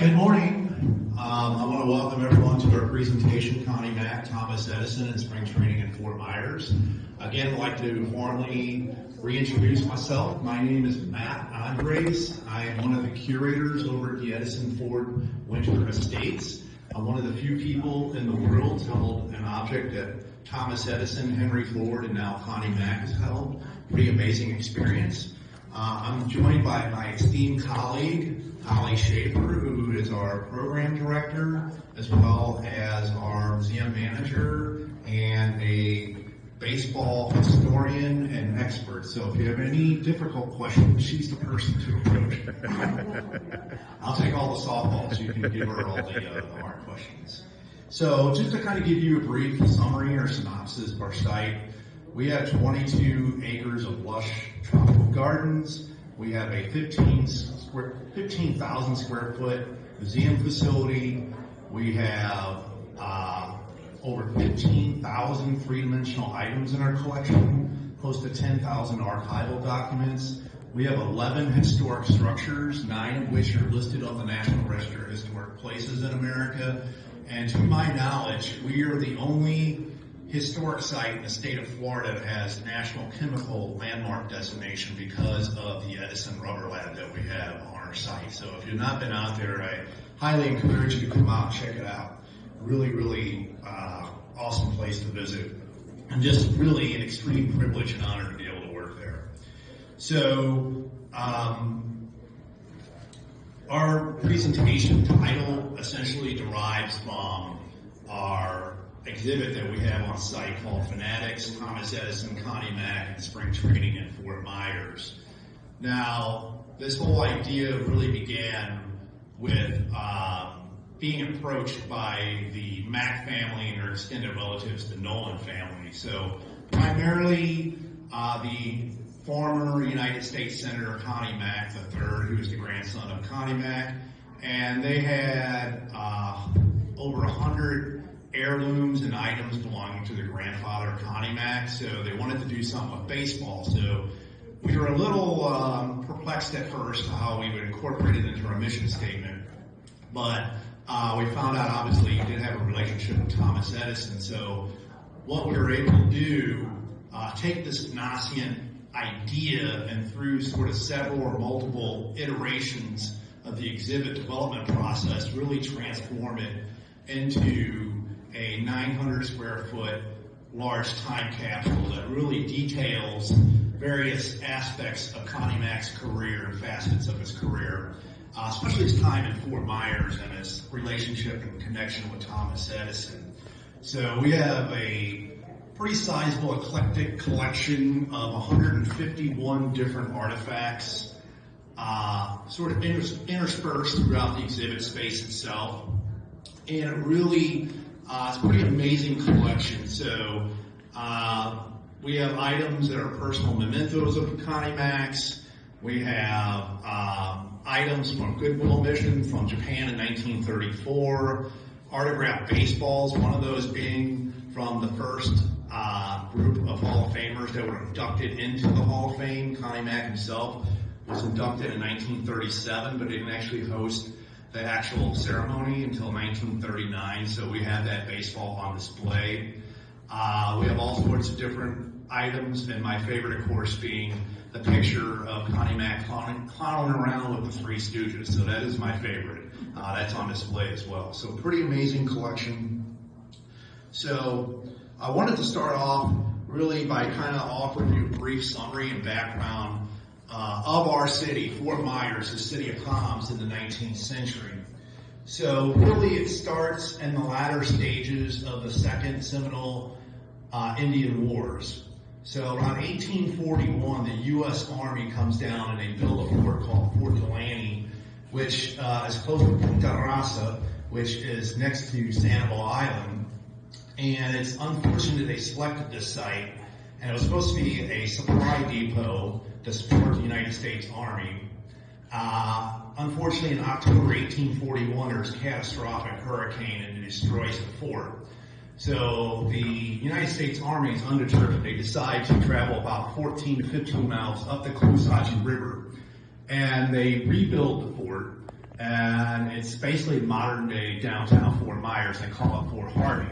good morning. I want to welcome everyone to our presentation, Connie, Mack, Thomas Edison, and Spring Training in Fort Myers. Again, I'd like to formally reintroduce myself. My name is Matt Andres. I am one of the curators over at the Edison Ford Winter Estates. I'm one of the few people in the world to hold an object that Thomas Edison, Henry Ford, and now Connie Mack has held. Pretty amazing experience. I'm joined by my esteemed colleague, Shaffer, who is our program director, as well as our museum manager and a baseball historian and expert. So if you have any difficult questions, she's the person to approach. I'll take all the softballs. You can give her all the hard questions. So just to kind of give you a brief summary or synopsis of our site, we have 22 acres of lush tropical gardens. We have a 15,000 square foot museum facility. We have over 15,000 three-dimensional items in our collection, close to 10,000 archival documents. We have 11 historic structures, 9 of which are listed on the National Register of Historic Places in America. And to my knowledge, we are the only historic site in the state of Florida that has National Chemical Landmark designation because of the Edison Rubber Lab that we have on our site. So if you've not been out there, I highly encourage you to come out and check it out. Really awesome place to visit. And just really an extreme privilege and honor to be able to work there. So our presentation title essentially derives from our exhibit that we have on site called Fanatics, Thomas Edison, Connie Mack, and Spring Training in Fort Myers. Now, this whole idea really began with being approached by the Mack family and their extended relatives, the Nolan family. So primarily the former United States Senator Connie Mack III, who was the grandson of Connie Mack, and they had over 100 heirlooms and items belonging to their grandfather, Connie Mack, so they wanted to do something with baseball. So we were a little perplexed at first how we would incorporate it into our mission statement, but we found out obviously he did have a relationship with Thomas Edison, so what we were able to do, take this nascent idea and through sort of several or multiple iterations of the exhibit development process, really transform it into a 900 square foot large time capsule that really details various aspects of Connie Mack's career and facets of his career, especially his time in Fort Myers and his relationship and connection with Thomas Edison. So we have a pretty sizable eclectic collection of 151 different artifacts, sort of interspersed throughout the exhibit space itself. And it really, it's a pretty amazing collection. So we have items that are personal mementos of Connie Mack's. We have items from Goodwill Mission from Japan in 1934, autographed baseballs, one of those being from the first group of Hall of Famers that were inducted into the Hall of Fame. Connie Mack himself was inducted in 1937, but didn't actually host the actual ceremony until 1939, so we have that baseball on display. We have all sorts of different items, and my favorite, of course, being the picture of Connie Mack clowning around with the Three Stooges, so that is my favorite. That's on display as well. So pretty amazing collection. So I wanted to start off really by kind of offering you a brief summary and background of our city, Fort Myers, the city of palms in the 19th century. So really it starts in the latter stages of the Second Seminole Indian Wars. So around 1841, the U.S. Army comes down and they build a fort called Fort Delaney, which is close to Punta Rasa, which is next to Sanibel Island. And it's unfortunate they selected this site, and it was supposed to be a supply depot to support the United States Army. Unfortunately, in October 1841, there was a catastrophic hurricane and it destroys the fort. So the United States Army is undeterred. They decide to travel about 14 to 15 miles up the Kusatchee River, and they rebuild the fort. and it's basically modern day downtown Fort Myers. They call it Fort Harvey.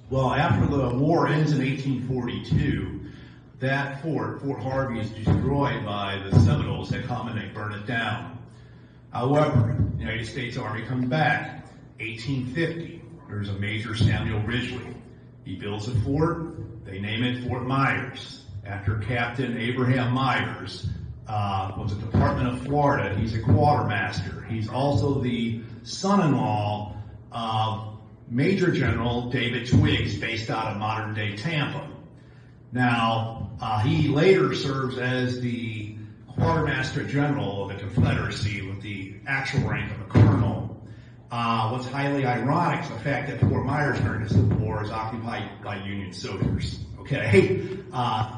Well, after the war ends in 1842, that Fort Harvey, is destroyed by the Seminoles that come and they burn it down. However, the United States Army comes back. 1850, there's a Major Samuel Ridgely. He builds a fort. They name it Fort Myers after Captain Abraham Myers. Was a Department of Florida. He's a quartermaster. He's also the son-in-law of Major General David Twiggs, based out of modern-day Tampa. Now, he later serves as the Quartermaster General of the Confederacy with the actual rank of a colonel. What's highly ironic is the fact that Fort Myers during the Civil War is occupied by Union soldiers. Okay,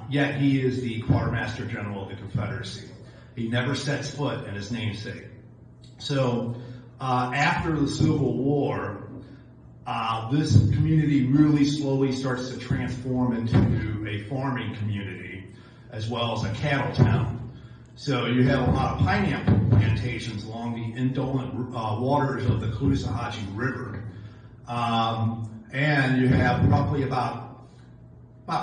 yet he is the Quartermaster General of the Confederacy. He never sets foot in his namesake. So after the Civil War, this community really slowly starts to transform into a farming community as well as a cattle town. So you have a lot of pineapple plantations along the indolent waters of the Caloosahatchee River. And you have roughly about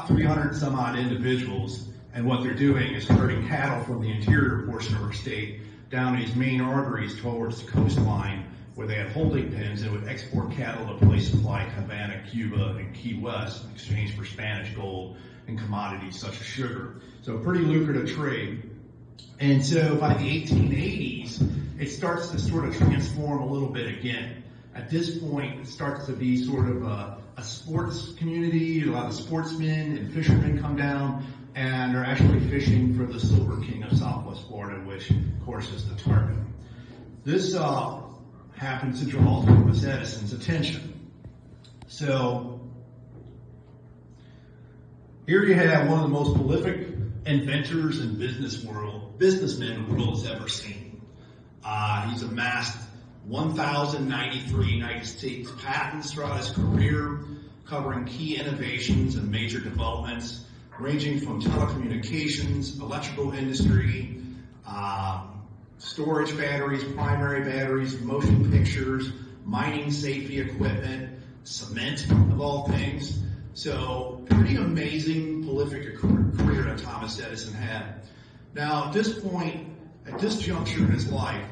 300 some odd individuals, and what they're doing is herding cattle from the interior portion of our state down these main arteries towards the coastline where they had holding pens and would export cattle to places like Havana, Cuba, and Key West in exchange for Spanish gold and commodities such as sugar. So a pretty lucrative trade. And so by the 1880s, it starts to sort of transform a little bit again. At this point, it starts to be sort of a sports community. A lot of sportsmen and fishermen come down and are actually fishing for the Silver King of Southwest Florida, which, of course, is the tarpon. This happens to draw Thomas Edison's attention. So here you have one of the most prolific inventors and businessmen the world has ever seen. He's amassed 1,093 United States patents throughout his career, covering key innovations and major developments, ranging from telecommunications, electrical industry, storage batteries, primary batteries, motion pictures, mining safety equipment, cement, of all things. So, pretty amazing, prolific career that Thomas Edison had. Now, at this point, at this juncture in his life,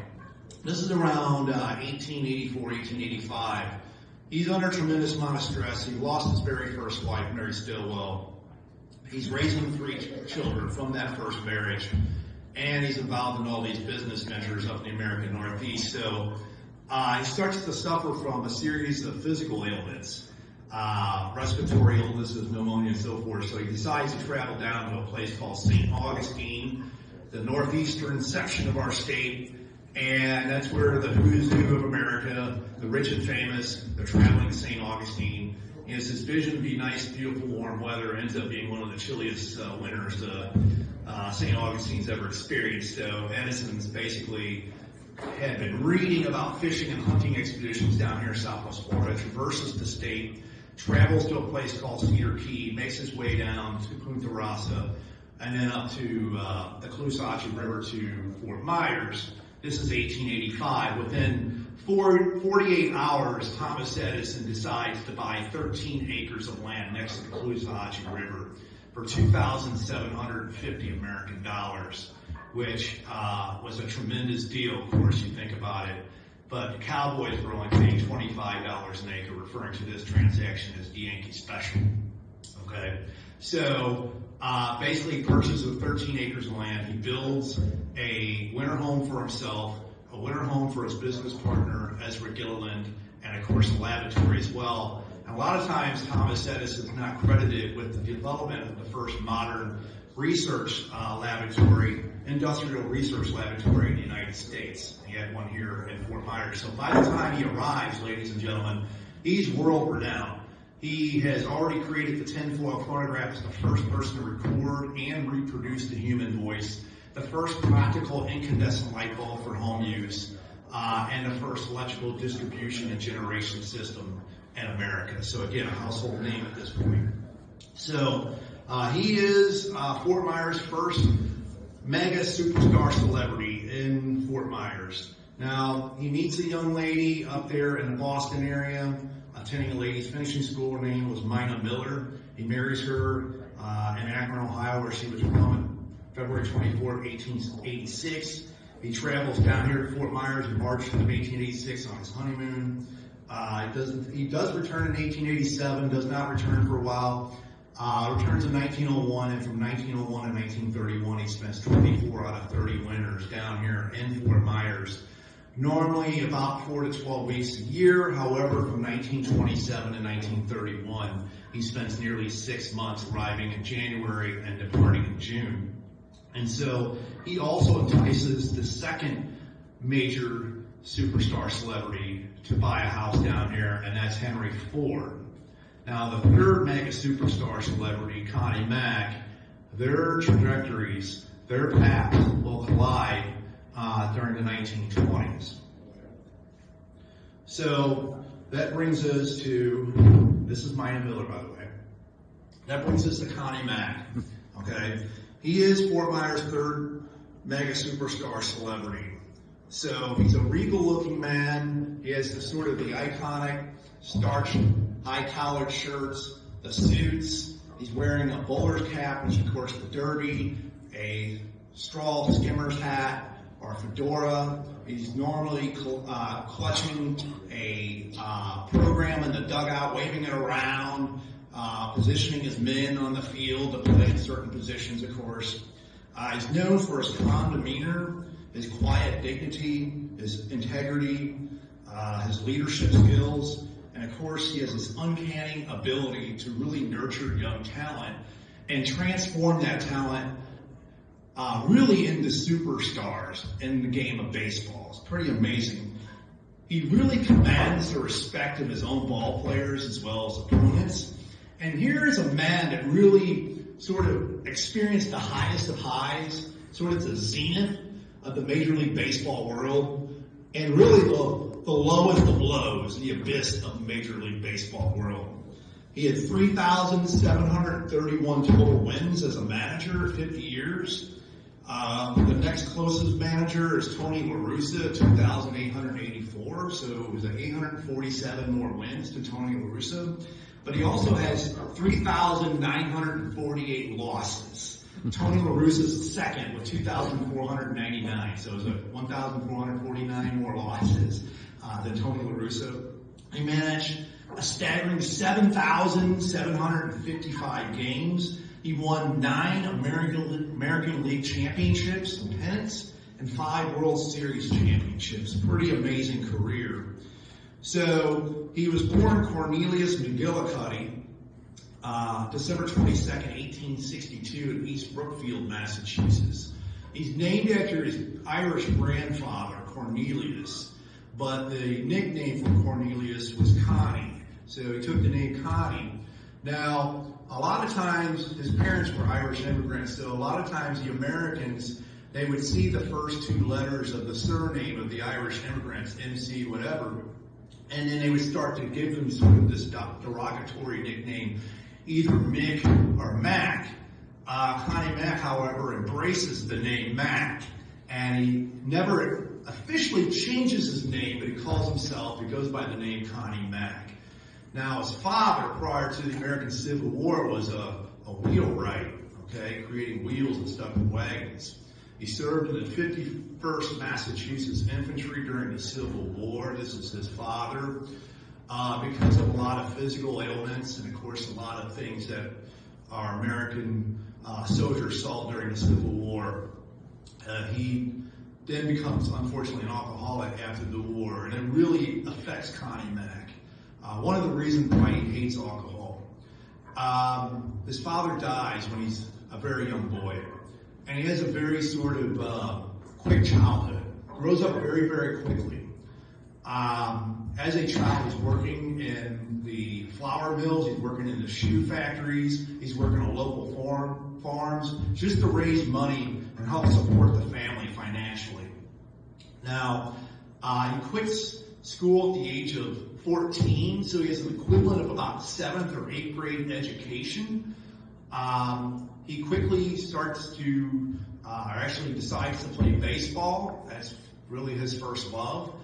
this is around 1884, 1885. He's under a tremendous amount of stress. He lost his very first wife, Mary Stillwell. He's raising 3 children from that first marriage, and he's involved in all these business ventures up in the American Northeast. So he starts to suffer from a series of physical ailments, respiratory illnesses, pneumonia, and so forth. So he decides to travel down to a place called St. Augustine, the northeastern section of our state. And that's where the who's who of America, the rich and famous, they're traveling to St. Augustine. And it's his vision to be nice, beautiful, warm weather. It ends up being one of the chilliest winters St. Augustine's ever experienced. So Edison's basically had been reading about fishing and hunting expeditions down here in Southwest Florida, traverses the state, travels to a place called Cedar Key, makes his way down to Punta Rasa, and then up to the Caloosahatchee River to Fort Myers. This is 1885. Within 48 hours, Thomas Edison decides to buy 13 acres of land next to the Caloosahatchee River for $2,750 American dollars, which was a tremendous deal, of course, you think about it. But the Cowboys were only paying $25 an acre, referring to this transaction as the Yankee Special. Okay? So basically purchases 13 acres of land. He builds a winter home for himself, a winter home for his business partner, Ezra Gilliland, and of course a laboratory as well. And a lot of times Thomas Edison is not credited with the development of the first modern research laboratory, industrial research laboratory in the United States. He had one here in Fort Myers. So by the time he arrives, ladies and gentlemen, he's world renowned. He has already created the tinfoil phonograph as the first person to record and reproduce the human voice, the first practical incandescent light bulb for home use, and the first electrical distribution and generation system in America. So again, a household name at this point. So he is Fort Myers' first mega superstar celebrity in Fort Myers. Now, he meets a young lady up there in the Boston area, attending a ladies' finishing school. Her name was Mina Miller. He marries her in Akron, Ohio, where she was born February 24, 1886. He travels down here to Fort Myers in March of 1886 on his honeymoon. He does return in 1887, does not return for a while. Returns in 1901, and from 1901 to 1931, he spends 24 out of 30 winters down here in Fort Myers. Normally about 4 to 12 weeks a year. However, from 1927 to 1931, he spends nearly 6 months, arriving in January and departing in June. And so he also entices the second major superstar celebrity to buy a house down here, and that's Henry Ford. Now, the third mega superstar celebrity, Connie Mack, their trajectories, their paths will collide during the 1920s. So that brings us to, this is Mina Miller, by the way. That brings us to Connie Mack, okay? He is Fort Myers' third mega superstar celebrity. So he's a regal-looking man. He has the sort of the iconic starched high-collared shirts, the suits. He's wearing a bowler's cap, which of course the derby, a straw skimmer's hat, or a fedora. He's normally clutching a program in the dugout, waving it around, positioning his men on the field to play in certain positions, of course. He's known for his calm demeanor, his quiet dignity, his integrity, his leadership skills, and of course he has this uncanny ability to really nurture young talent and transform that talent really into superstars in the game of baseball. It's pretty amazing. He really commands the respect of his own ball players as well as opponents. And here is a man that really sort of experienced the highest of highs, sort of the zenith of the Major League Baseball world, and really the lowest of lows, the abyss of the Major League Baseball world. He had 3,731 total wins as a manager, 50 years. The next closest manager is Tony La Russa, 2,884, so it was 847 more wins to Tony La Russa. But he also has 3,948 losses. Tony La Russa's second with 2,499, so it was 1,449 more losses than Tony La Russa. He managed a staggering 7,755 games. He won 9 American League championships and pennants and 5 World Series championships. Pretty amazing career. So he was born Cornelius McGillicuddy, December 22nd, 1862 in East Brookfield, Massachusetts. He's named after his Irish grandfather, Cornelius, but the nickname for Cornelius was Connie. So he took the name Connie. Now, a lot of times, his parents were Irish immigrants, so a lot of times the Americans, they would see the first 2 letters of the surname of the Irish immigrants, MC whatever, and then they would start to give them sort of this derogatory nickname, either Mick or Mack. Connie Mack, however, embraces the name Mack, and he never officially changes his name, but he calls himself, he goes by the name Connie Mack. Now, his father, prior to the American Civil War, was a wheelwright, okay, creating wheels and stuff in wagons. He served in the 51st Massachusetts Infantry during the Civil War. This is his father. Because of a lot of physical ailments and, of course, a lot of things that our American soldiers saw during the Civil War, he then becomes, unfortunately, an alcoholic after the war, and it really affects Connie Mack. One of the reasons why he hates alcohol. His father dies when he's a very young boy, and he has a very sort of quick childhood. Grows up very, very quickly. As a child, he's working in the flour mills, he's working in the shoe factories, he's working on local farms, just to raise money and help support the family financially. Now, he quits school at the age of 14, so he has an equivalent of about 7th or 8th grade education. He quickly starts to, or actually decides to play baseball. That's really his first love.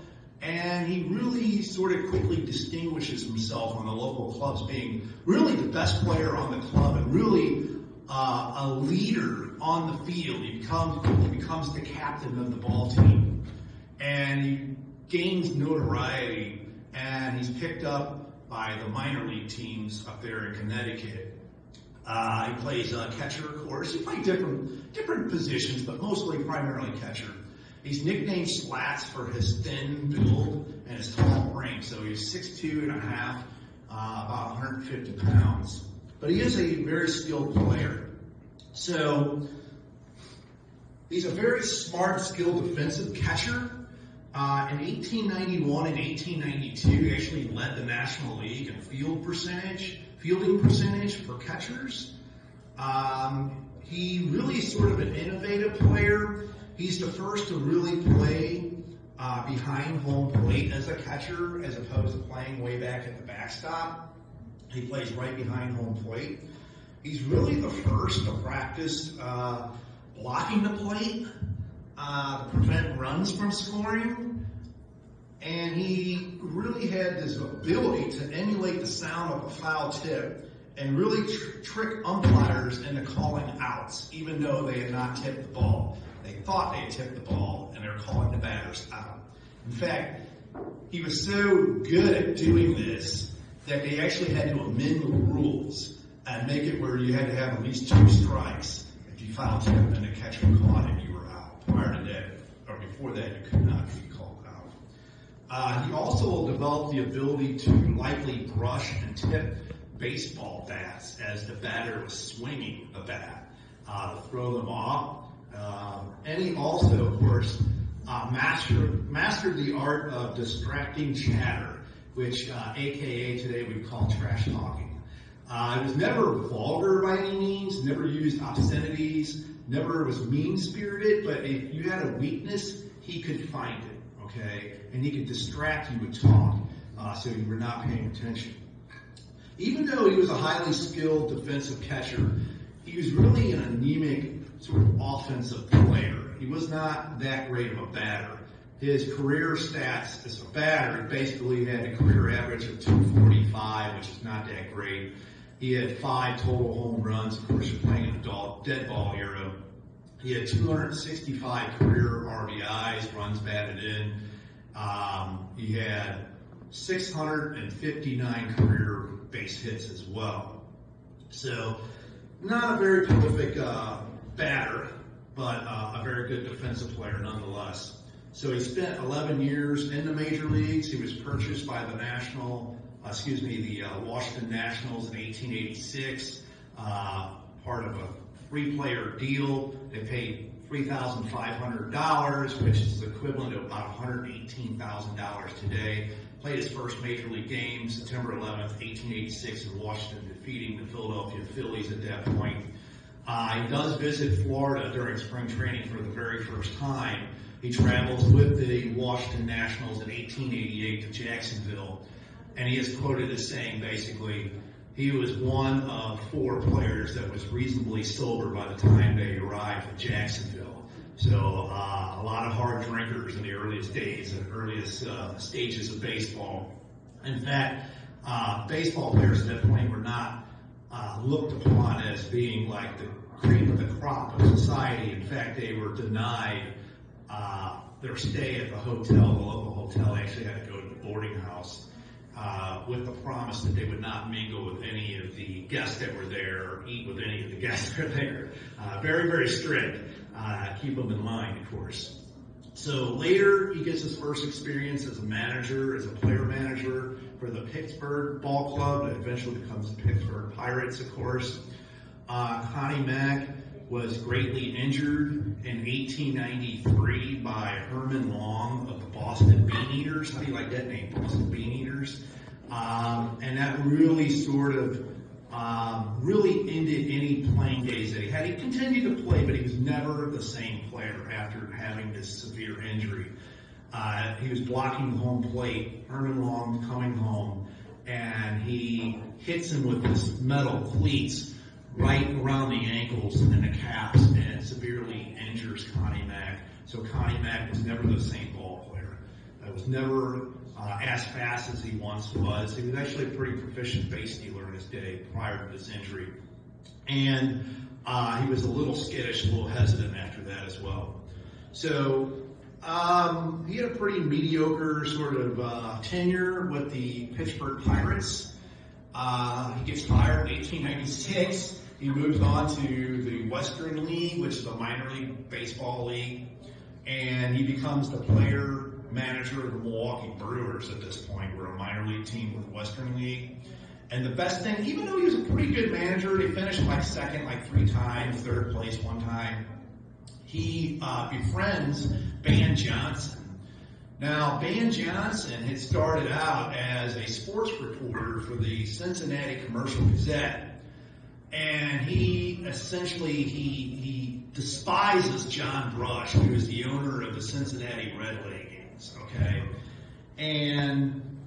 And he really sort of quickly distinguishes himself on the local clubs, being really the best player on the club and really a leader on the field. He becomes the captain of the ball team. And he gains notoriety, and he's picked up by the minor league teams up there in Connecticut. He plays catcher, of course. He played different positions, but mostly primarily catcher. He's nicknamed Slats for his thin build and his tall frame. So he's 6'2" and a half, about 150 pounds. But he is a very skilled player. So he's a very smart, skilled defensive catcher. In 1891 and 1892, he actually led the National League in fielding percentage for catchers. He really is sort of an innovative player. He's the first to really play behind home plate as a catcher, as opposed to playing way back at the backstop. He plays right behind home plate. He's really the first to practice blocking the plate to prevent runs from scoring. And he really had this ability to emulate the sound of a foul tip and really trick umpires into calling outs, even though they had not tipped the ball. They thought they had tipped the ball, and they were calling the batters out. In fact, he was so good at doing this that they actually had to amend the rules and make it where you had to have at least 2 strikes. If you foul tipped and the catcher caught it, you were out. Prior to that, or before that, you could not be called out. He also developed the ability to lightly brush and tip baseball bats as the batter was swinging the bat to throw them off. And he also, of course, mastered the art of distracting chatter, which AKA today we call trash talking. It was never vulgar by any means, never used obscenities, never was mean-spirited, but if you had a weakness, he could find it, okay? And he could distract you with talk, so you were not paying attention. Even though he was a highly skilled defensive catcher, he was really an anemic sort of offensive player. He was not that great of a batter. His career stats as a batter, basically had a career average of 245, which is not that great. He had 5 total home runs. Of course, you're playing in the dead ball era. He had 265 career RBIs, runs batted in. He had 659 career base hits as well. So, not a very prolific batter, but a very good defensive player nonetheless. So he spent 11 years in the major leagues. He was purchased by the Washington Nationals in 1886, part of a 3-player deal. They paid $3,500, which is equivalent to about $118,000 today. Played his first major league game September 11th, 1886 in Washington, defeating the Philadelphia Phillies at that point. He does visit Florida during spring training for the very first time. He travels with the Washington Nationals in 1888 to Jacksonville, and he is quoted as saying, basically, he was one of 4 players that was reasonably sober by the time they arrived at Jacksonville. So a lot of hard drinkers in the earliest days and earliest stages of baseball. In fact, baseball players at that point were not looked upon as being like the cream of the crop of society. In fact, they were denied their stay at the hotel. The local hotel actually had to go to the boarding house with the promise that they would not mingle with any of the guests that were there or eat with any of the guests that were there. Very, very strict. Keep them in line, of course. So later, he gets his first experience as a manager, as a player manager for the Pittsburgh Ball Club, that eventually becomes the Pittsburgh Pirates, of course. Connie Mack was greatly injured in 1893 by Herman Long of the Boston Beaneaters. How do you like that name, Boston Beaneaters? And that really sort of really ended any playing days that he had. He continued to play, but he was never the same player after having this severe injury. He was blocking home plate, Herman Long coming home, and he hits him with this metal cleats right around the ankles and the calves and severely injures Connie Mack So Connie Mack was never the same ball player. Was never as fast as he once was. He was actually a pretty proficient base stealer in his day prior to this injury. And he was a little skittish, a little hesitant after that as well. So he had a pretty mediocre sort of tenure with the Pittsburgh Pirates. He gets fired in 1896. He moves on to the Western League, which is a minor league baseball league, and he becomes the player manager of the Milwaukee Brewers at this point. We're a minor league team with the Western League. And the best thing, even though he was a pretty good manager, he finished like second like 3 times, third place 1 time, he befriends Ban Johnson. Now, Ban Johnson had started out as a sports reporter for the Cincinnati Commercial Gazette. And he essentially, he despises John Brush, who is the owner of the Cincinnati Red Leggings, okay? And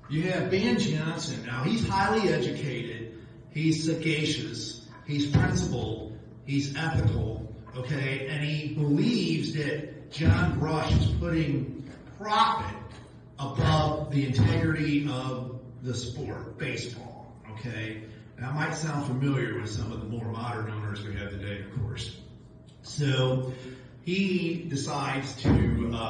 you have Ban Johnson. Now, he's highly educated, he's sagacious, he's principled, he's ethical, okay? And he believes that John Brush is putting profit above the integrity of the sport, baseball, okay? That might sound familiar with some of the more modern owners we have today, of course. So he decides to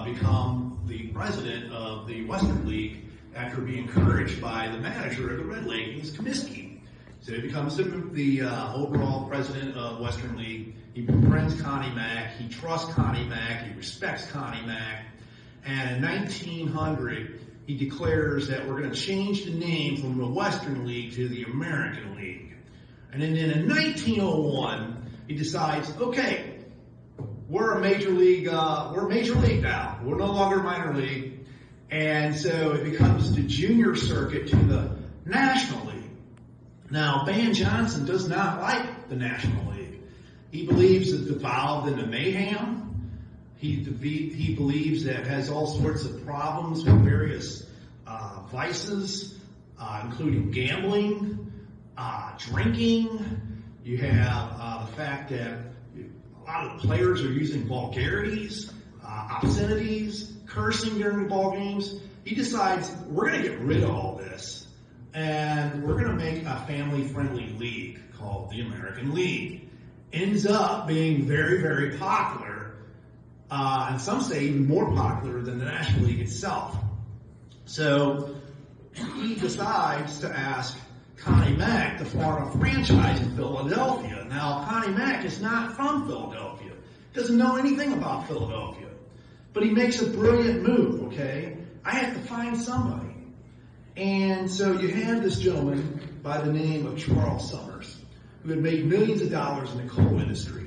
become the president of the Western League after being encouraged by the manager of the Red Leggings, Comiskey. So he becomes the overall president of Western League. He befriends Connie Mack. He trusts Connie Mack. He respects Connie Mack. And in 1900, he declares that we're going to change the name from the Western League to the American League. And then in 1901, he decides, okay, we're a major league now. We're no longer minor league. And so it becomes the junior circuit to the National League. Now, Ban Johnson does not like the National League. He believes it's devolved into mayhem. He believes that it has all sorts of problems with various vices, including gambling, drinking. You have the fact that a lot of the players are using vulgarities, obscenities, cursing during the ball games. He decides, we're going to get rid of all this, and we're going to make a family-friendly league called the American League. Ends up being very, very popular. And some say even more popular than the National League itself. So he decides to ask Connie Mack to form a franchise in Philadelphia. Now, Connie Mack is not from Philadelphia, doesn't know anything about Philadelphia, but he makes a brilliant move, okay? I have to find somebody. And so you have this gentleman by the name of Charles Summers, who had made millions of dollars in the coal industry.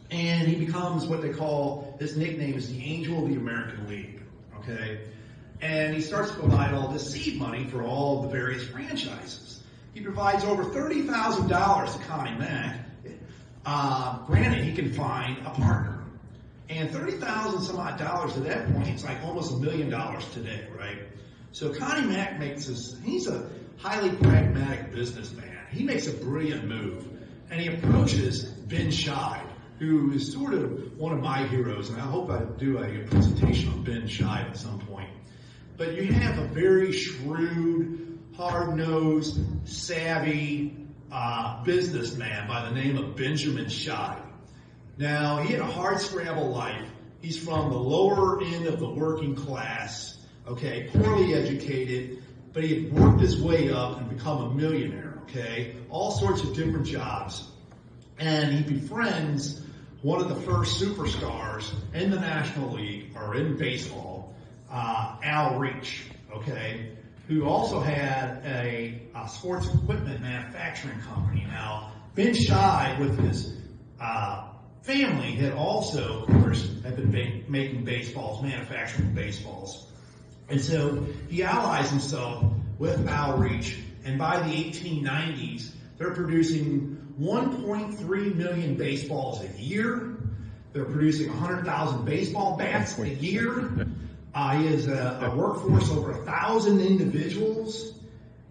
And he becomes what they call, his nickname is the Angel of the American League, okay? And he starts to provide all this seed money for all the various franchises. He provides over $30,000 to Connie Mack. Granted, he can find a partner. And $30,000 some odd dollars at that point, it's like almost $1 million today, right? So Connie Mack he's a highly pragmatic businessman. He makes a brilliant move. And he approaches Ben Scheid, who is sort of one of my heroes, and I hope I do a presentation on Ben Scheid at some point. But you have a very shrewd, hard-nosed, savvy businessman by the name of Benjamin Scheid. Now, he had a hard-scrabble life. He's from the lower end of the working class, okay, poorly educated, but he had worked his way up and become a millionaire, okay, all sorts of different jobs. And he befriends one of the first superstars in the National League, or in baseball, Al Reach, okay, who also had a sports equipment manufacturing company. Now, Ben Scheid, with his family, had also, of course, had been making baseballs, manufacturing baseballs. And so he allies himself with Al Reach, and by the 1890s, they're producing 1.3 million baseballs a year. They're producing 100,000 baseball bats a year. He has a workforce over 1,000 individuals,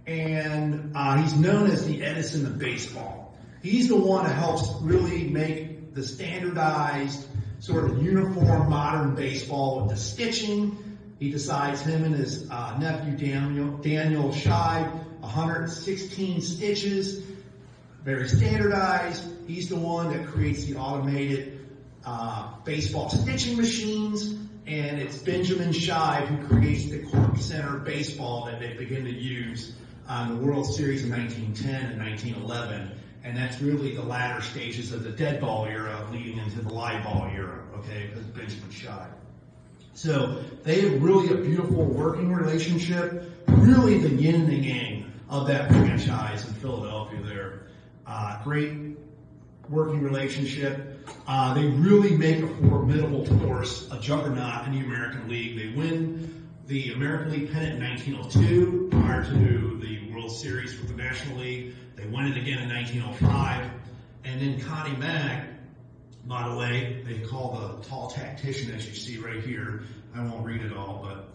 and he's known as the Edison of baseball. He's the one that helps really make the standardized sort of uniform modern baseball with the stitching. He decides him and his nephew Daniel Shive, 116 stitches, very standardized. He's the one that creates the automated baseball stitching machines, and it's Benjamin Shive who creates the cork center baseball that they begin to use on the World Series in 1910 and 1911. And that's really the latter stages of the dead ball era leading into the live ball era, okay, because Benjamin Shive. So they have really a beautiful working relationship, really the yin and the yang of that franchise in Philadelphia there. Great working relationship. They really make a formidable force, a juggernaut in the American League. They win the American League pennant in 1902 prior to the World Series with the National League. They won it again in 1905. And then Connie Mack, by the way, they call the tall tactician that you see right here. I won't read it all, but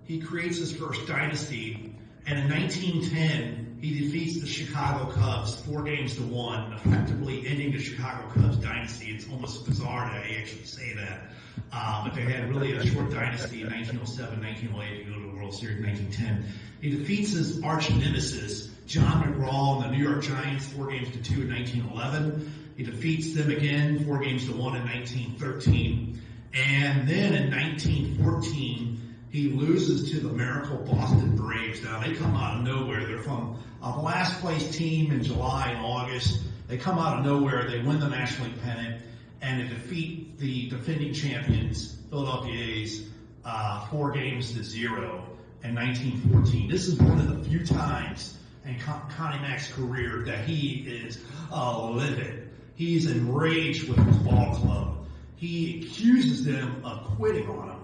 he creates his first dynasty. And in 1910, he defeats the Chicago Cubs 4-1, effectively ending the Chicago Cubs dynasty. It's almost bizarre that I actually say that. But they had really a short dynasty in 1907, 1908 to go to the World Series in 1910. He defeats his arch nemesis, John McGraw, and the New York Giants 4-2 in 1911. He defeats them again 4-1 in 1913. And then in 1914, he loses to the Miracle Boston Braves. Now, they come out of nowhere. They're from a last place team in July and August. They come out of nowhere. They win the National League pennant, and they defeat the defending champions, Philadelphia A's, 4-0 in 1914. This is one of the few times in Connie Mack's career that he is livid. He's enraged with his ball club. He accuses them of quitting on him.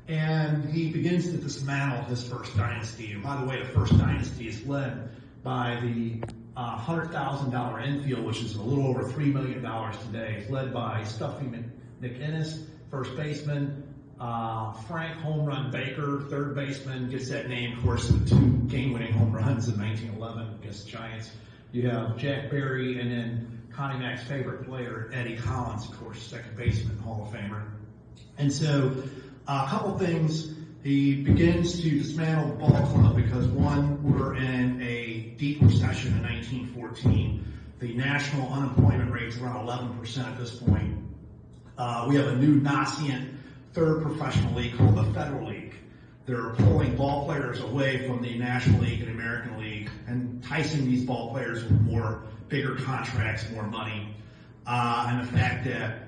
And he begins to dismantle his first dynasty. And by the way, the first dynasty is led by the $100,000 infield, which is a little over $3 million today. It's led by Stuffy McInnes, first baseman, Frank Home Run Baker, third baseman, gets that name, of course, with 2 game-winning home runs in 1911 against the Giants. You have Jack Berry, and then Connie Mack's favorite player, Eddie Collins, of course, second baseman, Hall of Famer. And so, a couple things. He begins to dismantle the ball club because, one, we're in a deep recession in 1914. The national unemployment rate is around 11% at this point. We have a new nascent third professional league called the Federal League. They're pulling ball players away from the National League and American League and enticing these ball players with more bigger contracts, more money, and the fact that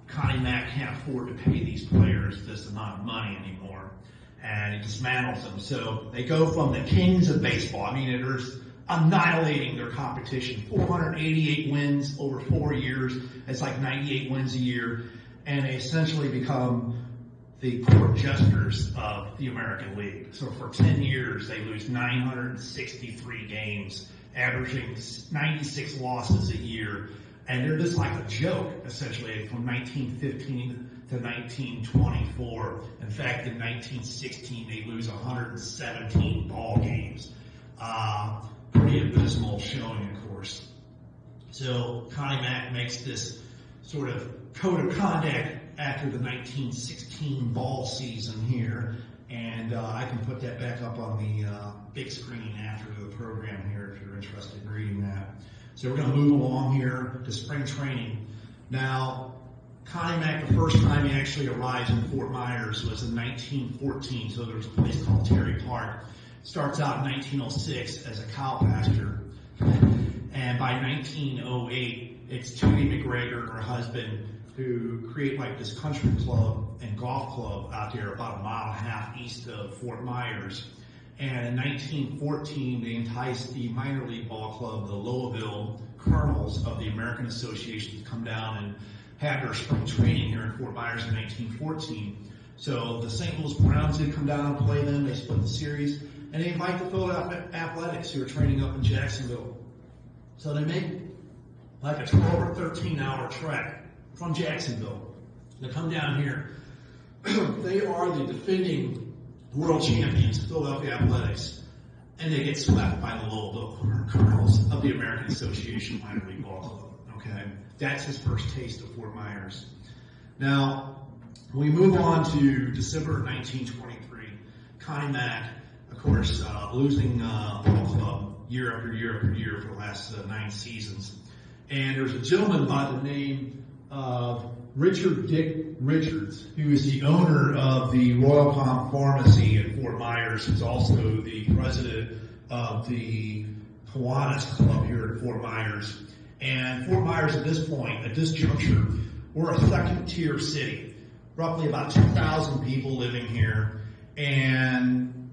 Connie Mack can't afford to pay these players this amount of money anymore, and it dismantles them. So they go from the kings of baseball. I mean, they're annihilating their competition. 488 wins over 4 years. It's like 98 wins a year, and they essentially become the court jesters of the American League. So for 10 years, they lose 963 games, averaging 96 losses a year. And they're just like a joke, essentially, from 1915 to 1924. In fact, in 1916, they lose 117 ball games. Pretty abysmal showing, of course. So Connie Mack makes this sort of code of conduct after the 1916 ball season here. And I can put that back up on the big screen after the program here if you're interested in reading that. So we're going to move along here to spring training. Now, Connie Mack, the first time he actually arrives in Fort Myers was in 1914. So there's a place called Terry Park. Starts out in 1906 as a cow pasture. And by 1908, it's Tootie McGregor, her husband, who create like this country club and golf club out there about a mile and a half east of Fort Myers. And in 1914, they enticed the minor league ball club, the Louisville Colonels of the American Association, to come down and have their spring training here in Fort Myers in 1914. So the St. Louis Browns did come down and play them. They split the series. And they invite the Philadelphia Athletics, who are training up in Jacksonville. So they make like a 12 or 13-hour trek from Jacksonville to come down here. They are the defending world champions, Philadelphia Athletics, and they get swept by the Louisville Colonels of the American Association Minor League Ball Club. Okay, That's his first taste of Fort Myers. Now, we move on to December 1923. Connie Mack, of course, losing ball club year after year after year for the last 9 seasons. And there's a gentleman by the name of Richard Dick Richards, who is the owner of the Royal Palm Pharmacy in Fort Myers, who's also the president of the Kiwanis Club here in Fort Myers. And Fort Myers at this point, at this juncture, we're a second-tier city, roughly about 2,000 people living here. And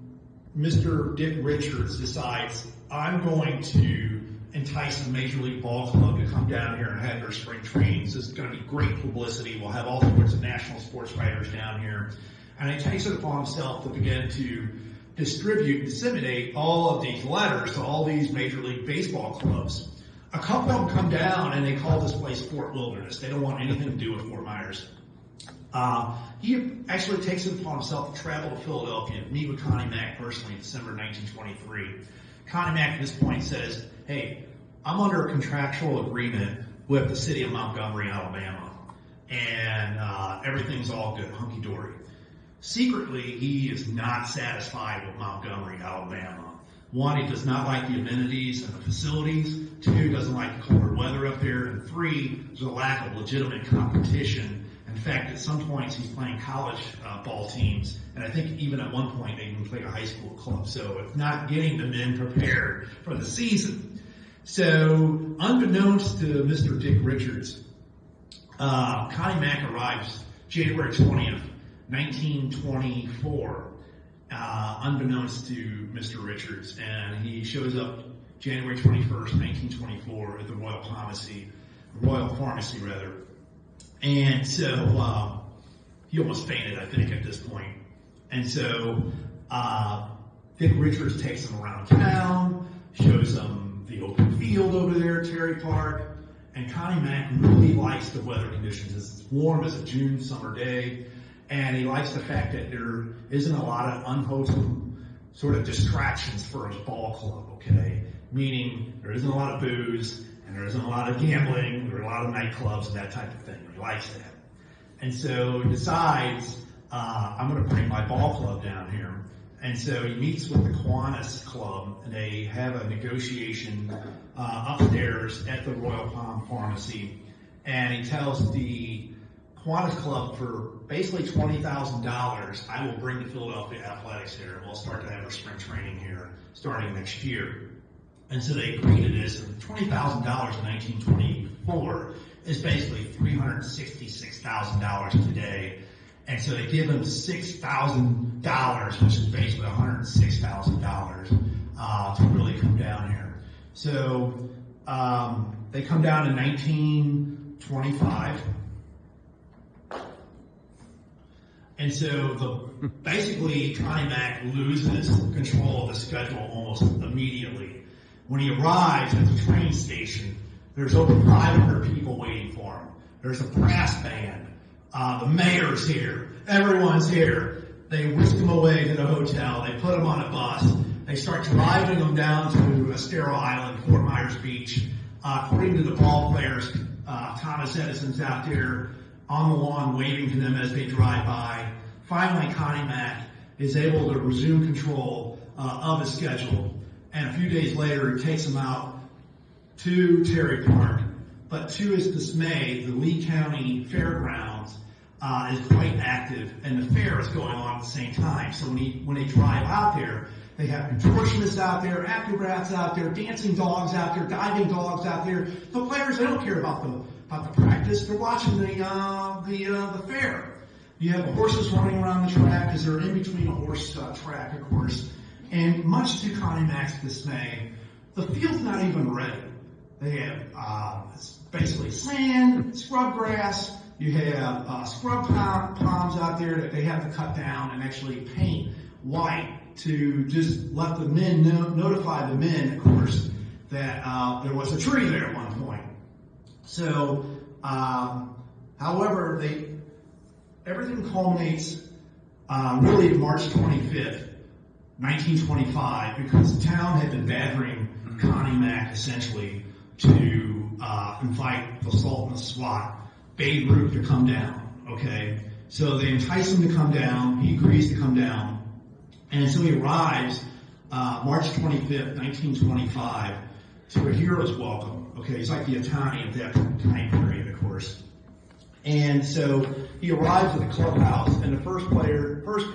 Mr. Dick Richards decides, I'm going to entice a Major League Ball Club to come down here and have their spring trainings. This is going to be great publicity. We'll have all sorts of national sports writers down here. And he takes it upon himself to begin to distribute, disseminate all of these letters to all these Major League Baseball clubs. A couple of them come down and they call this place Fort Wilderness. They don't want anything to do with Fort Myers. He actually takes it upon himself to travel to Philadelphia and meet with Connie Mack personally in December 1923. Connie Mack at this point says, hey, I'm under a contractual agreement with the city of Montgomery, Alabama, and everything's all good, hunky-dory. Secretly, he is not satisfied with Montgomery, Alabama. One, he does not like the amenities and the facilities. 2, he doesn't like the cold weather up there. And 3, there's a lack of legitimate competition. In fact, at some points, he's playing college ball teams. And I think even at one point, they even played a high school club. So it's not getting the men prepared for the season. So unbeknownst to Mr. Dick Richards, Connie Mack arrives January 20th, 1924. Unbeknownst to Mr. Richards, and he shows up January 21st, 1924 at the Royal Pharmacy. And so he almost fainted, I think, at this point. And so Dick Richards takes him around town, shows him the open field over there, Terry Park, and Connie Mack really likes the weather conditions. It's warm as a June summer day. And he likes the fact that there isn't a lot of unwholesome sort of distractions for his ball club, okay? Meaning there isn't a lot of booze, and there isn't a lot of gambling, there are a lot of nightclubs and that type of thing. He likes that. And so he decides, I'm going to bring my ball club down here. And so he meets with the Kiwanis Club, and they have a negotiation upstairs at the Royal Palm Pharmacy. And he tells the Kiwanis Club, for basically $20,000, I will bring the Philadelphia Athletics here, and we'll start to have our spring training here starting next year. And so they agree to this, and $20,000 in 1924 is basically $366,000 today. And so they give him $6,000, which is basically $106,000 to really come down here. So they come down in 1925. And so basically Connie Mack loses control of the schedule almost immediately. When he arrives at the train station, there's over 500 people waiting for him. There's a brass band. The mayor's here. Everyone's here. They whisk him away to the hotel. They put him on a bus. They start driving him down to Estero Island, Fort Myers Beach. According to the ball players, Thomas Edison's out there on the lawn waving to them as they drive by. Finally, Connie Mack is able to resume control of his schedule. And a few days later, he takes him out to Terry Park. But to his dismay, the Lee County Fairgrounds is quite active, and the fair is going on at the same time. So when they drive out there, they have contortionists out there, acrobats out there, dancing dogs out there, diving dogs out there. The players, they don't care about the practice. They're watching the fair. You have horses running around the track because they're in between a horse track, of course. And much to Connie Mack's dismay, the field's not even ready. They have it's basically sand, scrub grass. You have scrub palms out there that they have to cut down and actually paint white to just let the men notify the men, of course, that there was a tree there at one point. So, however, everything culminates really March 25th, 1925, because the town had been badgering Connie Mack essentially to invite the Sultan of SWAT, Babe Ruth, to come down, okay? So they entice him to come down. He agrees to come down. And so he arrives March 25th, 1925, to a hero's welcome. Okay, he's like the Italian of that time period, of course. And so he arrives at the clubhouse, and the first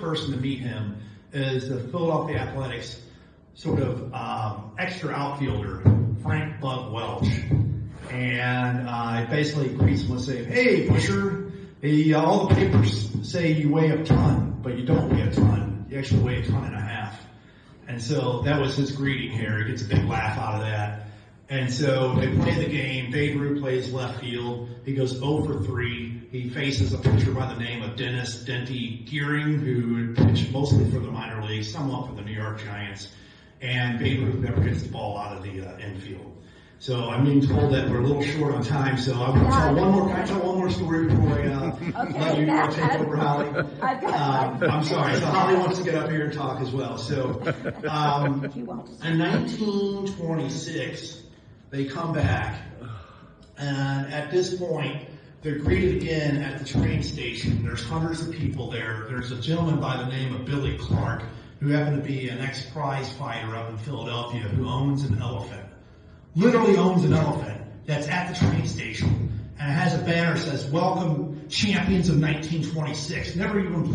person to meet him is the Philadelphia Athletics sort of extra outfielder, Frank Bug Welch. And basically greets him and says, "Hey, Busher, all the papers say you weigh a ton, but you don't weigh a ton. You actually weigh a ton and a half." And so that was his greeting here. He gets a big laugh out of that. And so they play the game. Babe Ruth plays left field. He goes 0 for 3. He faces a pitcher by the name of Dennis Denty Gearing, who pitched mostly for the minor leagues, somewhat for the New York Giants. And Babe Ruth never hits the ball out of the infield. So I'm being told that we're a little short on time, so I'm going to tell one more. Can I tell one more story before I let you take over, Holly? I'm sorry. So Holly wants to get up here and talk as well. So in 1926, they come back, and at this point, they're greeted again at the train station. There's hundreds of people there. There's a gentleman by the name of Billy Clark, who happened to be an ex-prize fighter up in Philadelphia, who owns an elephant. Literally owns an elephant that's at the train station, and it has a banner that says, "Welcome, champions of 1926." Never even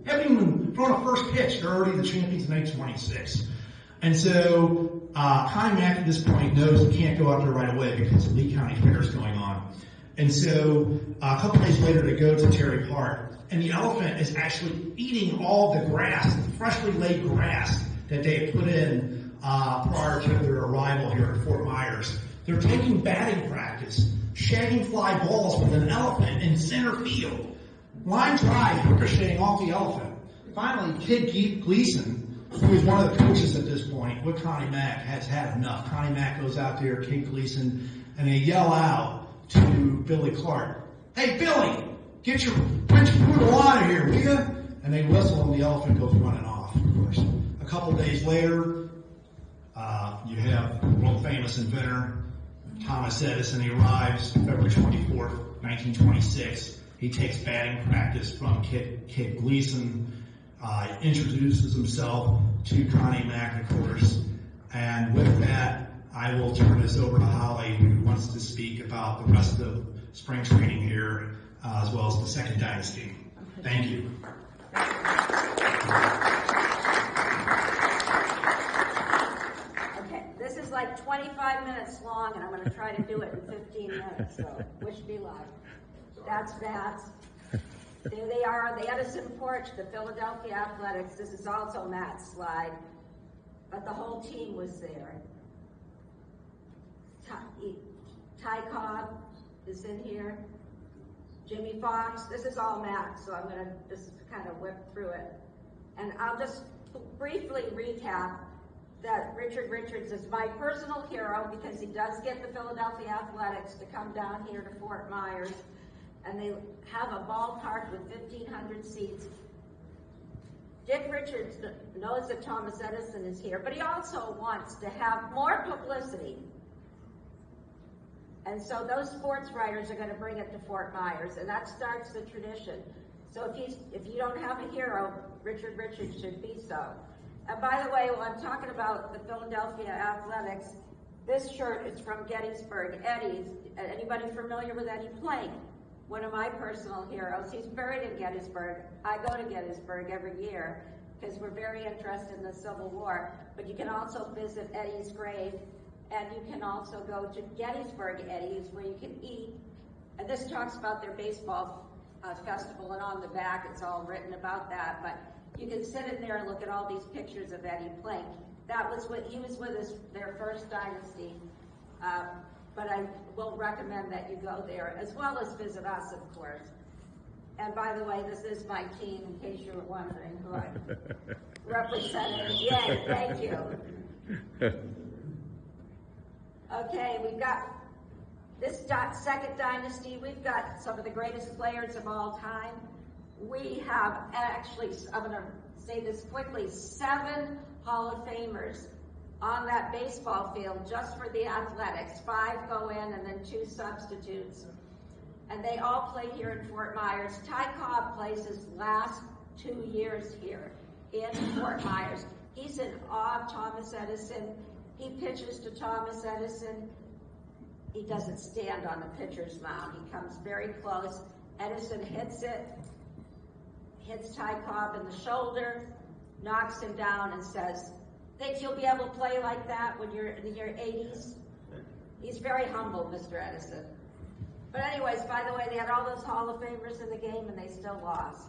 haven't even thrown a first pitch. They're already the champions of 1926. And so Connie Mack at this point knows he can't go out there right away because the Lee County Fair is going on. And so a couple days later they go to Terry Park, and the elephant is actually eating all the grass, the freshly laid grass that they had put in prior to their arrival here at Fort Myers. They're taking batting practice, shagging fly balls with an elephant in center field. Line drive ricocheting off the elephant. Finally, Kid Gleason, who is one of the coaches at this point with Connie Mack, has had enough. Connie Mack goes out there, Kid Gleason, and they yell out to Billy Clark, "Hey, Billy, get your French poodle out of here, will you?" And they whistle, and the elephant goes running off, of course. A couple days later, you have world famous inventor Thomas Edison. He arrives February 24th, 1926. He takes batting practice from Kid Gleason, introduces himself to Connie Mack, of course. And with that, I will turn this over to Holly, who wants to speak about the rest of spring training here, as well as the second dynasty. Thank you. This is like 25 minutes long, and I'm going to try to do it in 15 minutes, so wish me luck. That's Matt's. There they are on the Edison porch, the Philadelphia Athletics. This is also Matt's slide, but the whole team was there. Ty Cobb is in here. Jimmy Fox. This is all Matt, so I'm going to just kind of whip through it. And I'll just briefly recap that Richard Richards is my personal hero because he does get the Philadelphia Athletics to come down here to Fort Myers, and they have a ballpark with 1,500 seats. Dick Richards knows that Thomas Edison is here, but he also wants to have more publicity. And so those sports writers are going to bring it to Fort Myers, and that starts the tradition. So if you don't have a hero, Richard Richards should be so. And by the way, while I'm talking about the Philadelphia Athletics, this shirt is from Gettysburg. Eddie's, anybody familiar with Eddie Plank? One of my personal heroes. He's buried in Gettysburg. I go to Gettysburg every year because we're very interested in the Civil War. But you can also visit Eddie's grave, and you can also go to Gettysburg Eddie's where you can eat. And this talks about their baseball festival, and on the back it's all written about that. But you can sit in there and look at all these pictures of Eddie Plank. That was what he was with us, their first dynasty. But I will recommend that you go there, as well as visit us, of course. And by the way, this is my team, in case you were wondering who I represented. Yay, thank you. Okay, we've got this second dynasty. We've got some of the greatest players of all time. We have actually, I'm going to say this quickly, 7 Hall of Famers on that baseball field just for the athletics. 5 go in and then 2 substitutes. And they all play here in Fort Myers. Ty Cobb plays his last 2 years here in Fort Myers. He's in awe of Thomas Edison. He pitches to Thomas Edison. He doesn't stand on the pitcher's mound. He comes very close. Edison hits it, hits Ty Cobb in the shoulder, knocks him down and says, "Think you'll be able to play like that when you're in your 80s? He's very humble, Mr. Edison. But anyways, by the way, they had all those Hall of Famers in the game and they still lost.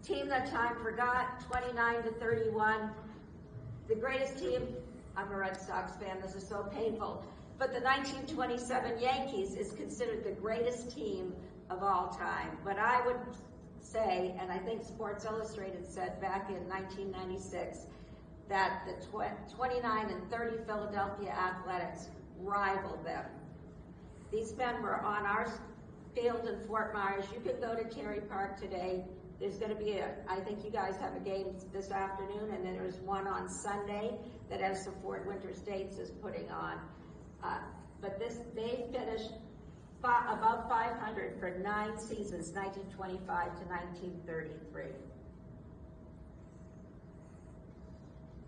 Team that time forgot, 29-31. The greatest team, I'm a Red Sox fan, this is so painful, but the 1927 Yankees is considered the greatest team of all time. But I would say, and I think Sports Illustrated said back in 1996, that the 29-30 Philadelphia Athletics rivaled them. These men were on our field in Fort Myers. You could go to Terry Park today. There's going to be I think you guys have a game this afternoon, and then there's one on Sunday that Edison Fort Winter States is putting on. But they finished above 500 for 9 seasons, 1925 to 1933.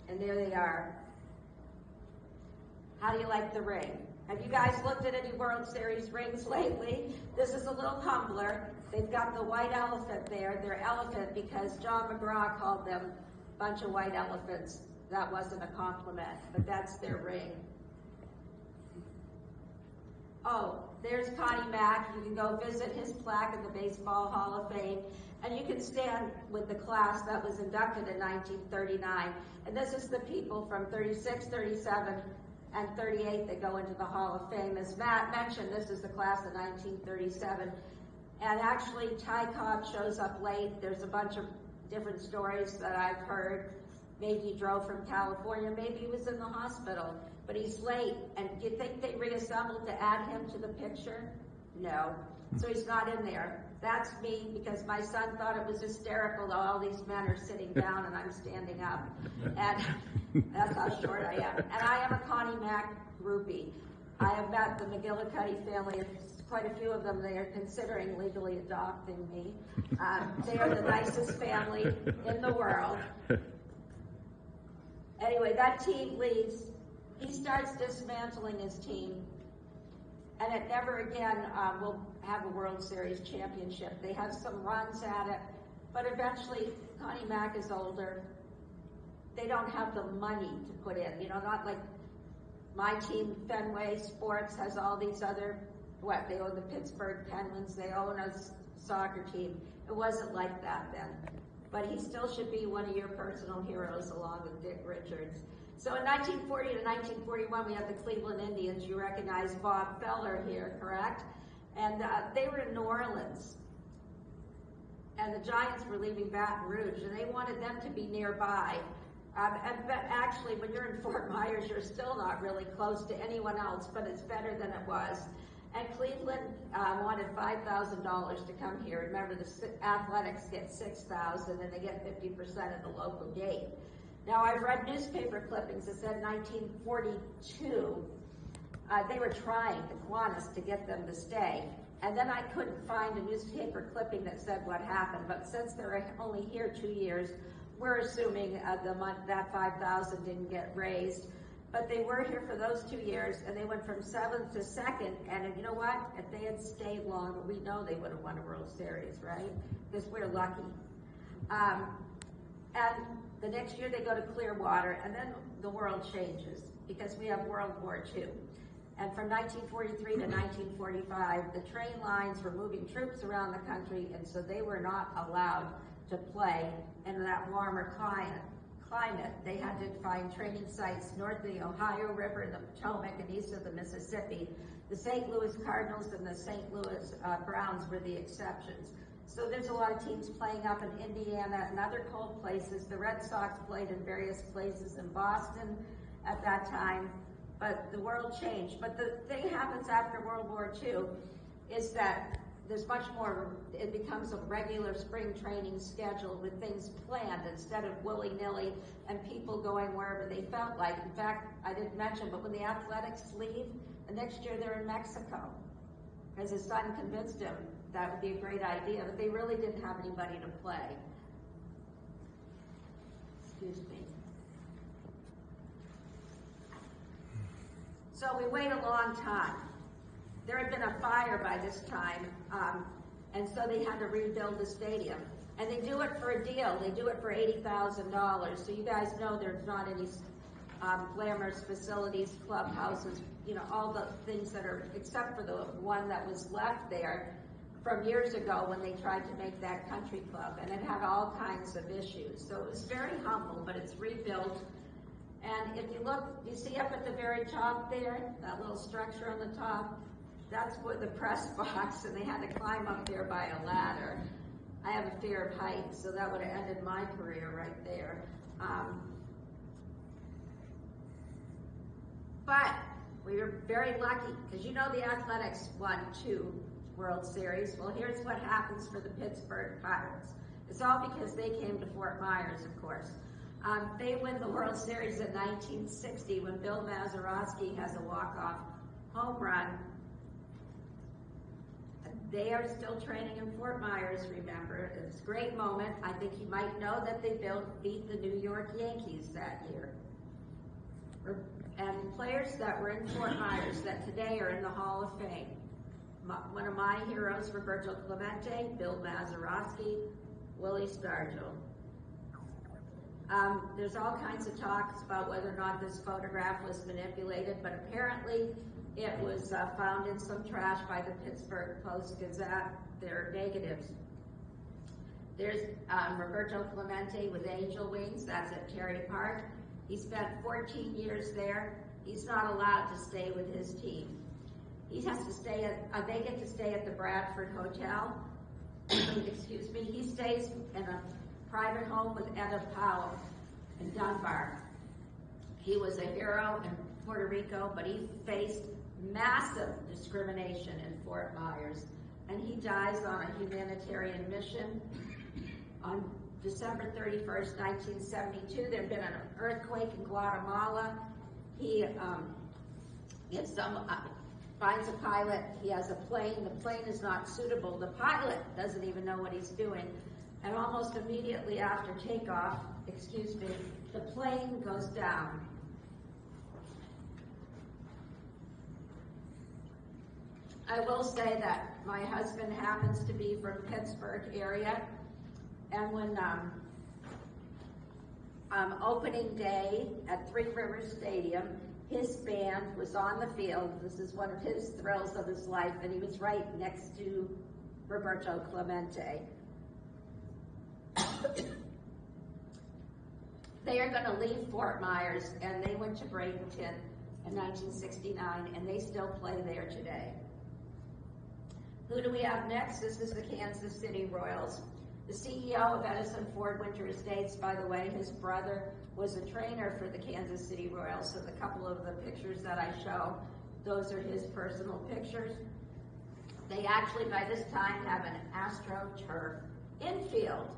And there they are. How do you like the ring? Have you guys looked at any World Series rings lately? This is a little humbler. They've got the white elephant there. They're elephant because John McGraw called them a bunch of white elephants. That wasn't a compliment, but that's their ring. Oh, there's Connie Mack. You can go visit his plaque in the Baseball Hall of Fame, and you can stand with the class that was inducted in 1939. And this is the people from 36, 37, and 38 that go into the Hall of Fame. As Matt mentioned, this is the class of 1937. And actually, Ty Cobb shows up late. There's a bunch of different stories that I've heard. Maybe he drove from California. Maybe he was in the hospital. But he's late. And do you think they reassembled to add him to the picture? No. So he's not in there. That's me, because my son thought it was hysterical that all these men are sitting down and I'm standing up. And that's how short I am. And I am a Connie Mack groupie. I have met the McGillicuddy family. Quite a few of them, they are considering legally adopting me. They are the nicest family in the world. Anyway, that team leaves. He starts dismantling his team, and it never again will have a World Series championship. They have some runs at it, but eventually Connie Mack is older. They don't have the money to put in, not like my team, Fenway Sports, has all these other, they own the Pittsburgh Penguins, they own a soccer team. It wasn't like that then. But he still should be one of your personal heroes along with Dick Richards. So in 1940 to 1941, we have the Cleveland Indians. You recognize Bob Feller here, correct? And they were in New Orleans. And the Giants were leaving Baton Rouge, and they wanted them to be nearby. But actually, when you're in Fort Myers, you're still not really close to anyone else, but it's better than it was. And Cleveland wanted $5,000 to come here. Remember, the Athletics get $6,000, and they get 50% of the local gate. Now, I've read newspaper clippings that said 1942, they were trying, the Kiwanis, to get them to stay. And then I couldn't find a newspaper clipping that said what happened. But since they're only here 2 years, we're assuming that $5,000 didn't get raised. But they were here for those 2 years, and they went from 7th to 2nd. And you know what? If they had stayed longer, we know they would have won a World Series, right? Because we're lucky. And the next year they go to Clearwater, and then the world changes because we have World War II. And from 1943 to 1945, the train lines were moving troops around the country, and so they were not allowed to play in that warmer climate. They had to find training sites north of the Ohio River and the Potomac and east of the Mississippi. The St. Louis Cardinals and the St. Louis Browns were the exceptions. So there's a lot of teams playing up in Indiana and other cold places. The Red Sox played in various places in Boston at that time, but the world changed. But the thing happens after World War II is that there's much more, it becomes a regular spring training schedule with things planned instead of willy-nilly and people going wherever they felt like. In fact, I didn't mention, but when the athletics leave, the next year they're in Mexico, because his son convinced him that would be a great idea, but they really didn't have anybody to play. Excuse me. So we wait a long time. There had been a fire by this time, and so they had to rebuild the stadium. And they do it for a deal. They do it for $80,000. So you guys know there's not any glamorous facilities, clubhouses, you know, all the things that are, except for the one that was left there from years ago when they tried to make that country club, and it had all kinds of issues. So it was very humble, but it's rebuilt. And if you look, you see up at the very top there, that little structure on the top, that's where the press box, and they had to climb up there by a ladder. I have a fear of heights, so that would have ended my career right there. But we were very lucky, because you know the Athletics won 2 World Series. Well, here's what happens for the Pittsburgh Pirates. It's all because they came to Fort Myers, of course. They win the World Series in 1960 when Bill Mazeroski has a walk-off home run. They are still training in Fort Myers, remember. It's a great moment. I think you might know that they beat the New York Yankees that year. And players that were in Fort Myers that today are in the Hall of Fame. One of my heroes, Roberto Clemente, Bill Mazeroski, Willie Stargell. There's all kinds of talks about whether or not this photograph was manipulated, but apparently it was found in some trash by the Pittsburgh Post-Gazette. They're negatives. There's Roberto Clemente with Angel Wings. That's at Terry Park. He spent 14 years there. He's not allowed to stay with his team. He has to stay at, they get to stay at the Bradford Hotel. Excuse me. He stays in a private home with Etta Powell in Dunbar. He was a hero in Puerto Rico, but he faced massive discrimination in Fort Myers, and he dies on a humanitarian mission on December 31st, 1972. There had been an earthquake in Guatemala. He gets finds a pilot. He has a plane. The plane is not suitable. The pilot doesn't even know what he's doing. And almost immediately after takeoff, excuse me, the plane goes down. I will say that my husband happens to be from Pittsburgh area, and when opening day at Three Rivers Stadium, his band was on the field. This is one of his thrills of his life, and he was right next to Roberto Clemente. They are going to leave Fort Myers, and they went to Bradenton in 1969, and they still play there today. Who do we have next? This is the Kansas City Royals. The CEO of Edison Ford Winter Estates, by the way, his brother was a trainer for the Kansas City Royals, so the couple of the pictures that I show, those are his personal pictures. They actually, by this time, have an AstroTurf infield.